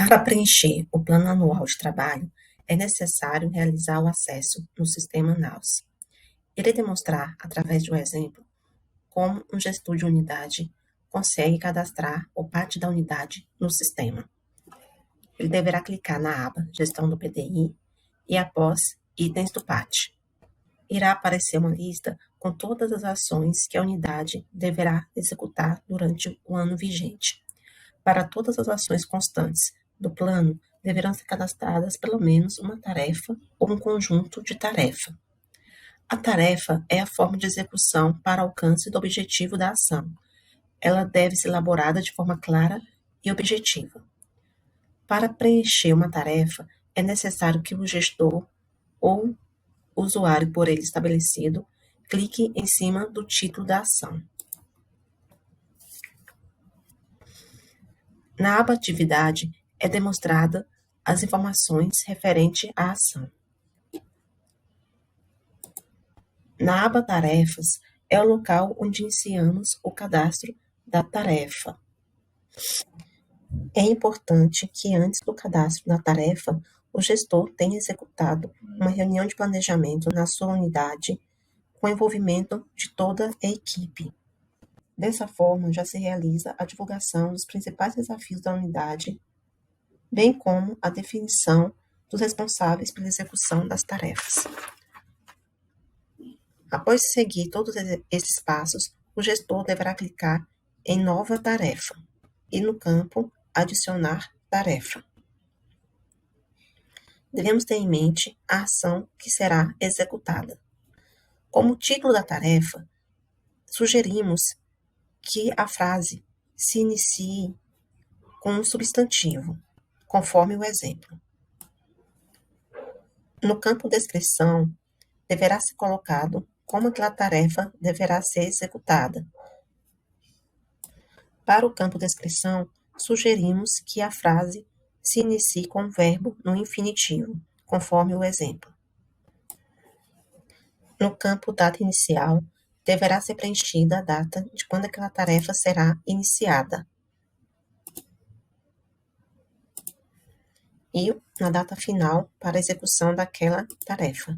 Para preencher o Plano Anual de Trabalho, é necessário realizar o acesso no sistema NAUS. Irei demonstrar, através de um exemplo, como um gestor de unidade consegue cadastrar o parte da unidade no sistema. Ele deverá clicar na aba Gestão do PDI e, após Itens do PAT, irá aparecer uma lista com todas as ações que a unidade deverá executar durante o ano vigente. Para todas as ações constantes do plano, deverão ser cadastradas pelo menos uma tarefa ou um conjunto de tarefa. A tarefa é a forma de execução para alcance do objetivo da ação. Ela deve ser elaborada de forma clara e objetiva. Para preencher uma tarefa, é necessário que o gestor ou usuário por ele estabelecido clique em cima do título da ação. Na aba Atividade, é demonstrada as informações referentes à ação. Na aba Tarefas, é o local onde iniciamos o cadastro da tarefa. É importante que antes do cadastro da tarefa, o gestor tenha executado uma reunião de planejamento na sua unidade com envolvimento de toda a equipe. Dessa forma, já se realiza a divulgação dos principais desafios da unidade, bem como a definição dos responsáveis pela execução das tarefas. Após seguir todos esses passos, o gestor deverá clicar em Nova Tarefa e no campo Adicionar tarefa. Devemos ter em mente a ação que será executada. Como título da tarefa, sugerimos que a frase se inicie com um substantivo, conforme o exemplo. No campo Descrição, deverá ser colocado como aquela tarefa deverá ser executada. Para o campo Descrição, sugerimos que a frase se inicie com o verbo no infinitivo, conforme o exemplo. No campo Data Inicial, deverá ser preenchida a data de quando aquela tarefa será iniciada. E na data final para a execução daquela tarefa.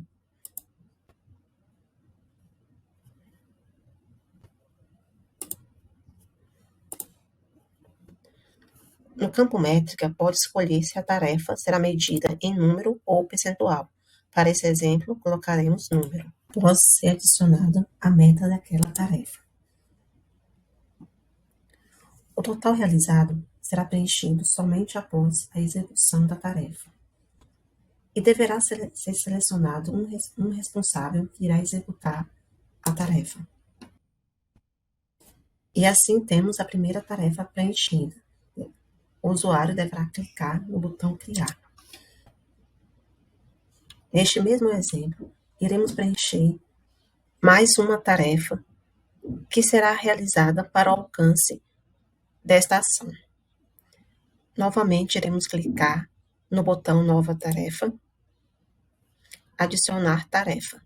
No campo Métrica, pode escolher se a tarefa será medida em número ou percentual. Para esse exemplo, colocaremos número. Pode ser adicionada a meta daquela tarefa. O total realizado será preenchido somente após a execução da tarefa. E deverá ser selecionado um responsável que irá executar a tarefa. E assim temos a primeira tarefa preenchida. O usuário deverá clicar no botão Criar. Neste mesmo exemplo, iremos preencher mais uma tarefa que será realizada para o alcance desta ação. Novamente, iremos clicar no botão Nova Tarefa, Adicionar tarefa.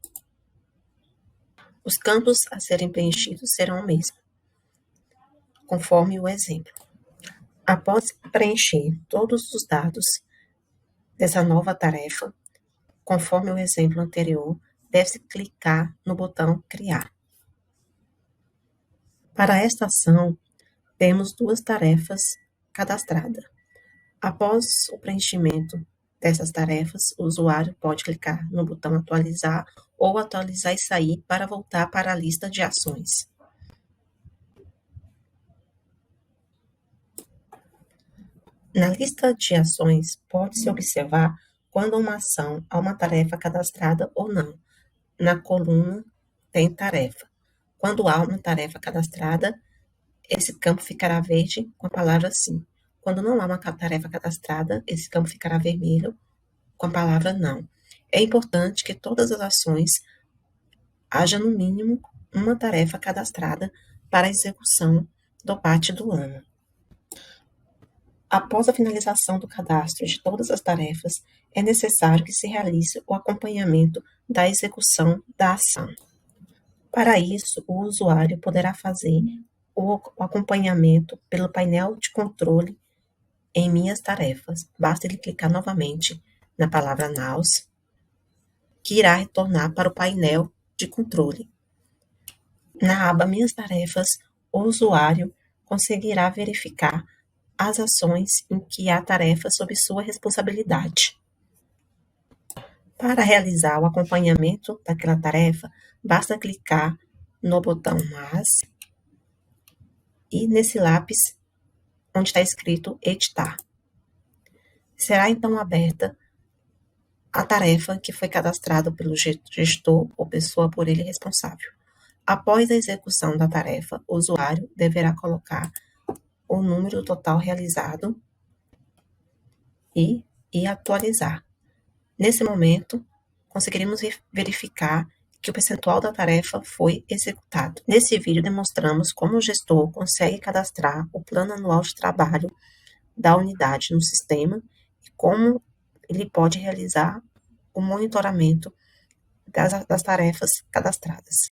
Os campos a serem preenchidos serão os mesmos, conforme o exemplo. Após preencher todos os dados dessa nova tarefa, conforme o exemplo anterior, deve-se clicar no botão Criar. Para esta ação, temos duas tarefas cadastradas. Após o preenchimento dessas tarefas, o usuário pode clicar no botão Atualizar ou Atualizar e sair para voltar para a lista de ações. Na lista de ações, pode-se observar quando uma ação há uma tarefa cadastrada ou não. Na coluna tem tarefa. Quando há uma tarefa cadastrada, esse campo ficará verde com a palavra sim. Quando não há uma tarefa cadastrada, esse campo ficará vermelho com a palavra não. É importante que todas as ações haja no mínimo uma tarefa cadastrada para a execução do PAT do ano. Após a finalização do cadastro de todas as tarefas, é necessário que se realize o acompanhamento da execução da ação. Para isso, o usuário poderá fazer o acompanhamento pelo painel de controle em Minhas Tarefas, basta ele clicar novamente na palavra Naus, que irá retornar para o painel de controle. Na aba Minhas Tarefas, o usuário conseguirá verificar as ações em que há tarefa sob sua responsabilidade. Para realizar o acompanhamento daquela tarefa, basta clicar no botão Mais e nesse lápis onde está escrito Editar. Será então aberta a tarefa que foi cadastrada pelo gestor ou pessoa por ele responsável. Após a execução da tarefa, o usuário deverá colocar o número total realizado e atualizar. Nesse momento, conseguiremos verificar que o percentual da tarefa foi executado. Nesse vídeo, demonstramos como o gestor consegue cadastrar o plano anual de trabalho da unidade no sistema e como ele pode realizar o monitoramento das tarefas cadastradas.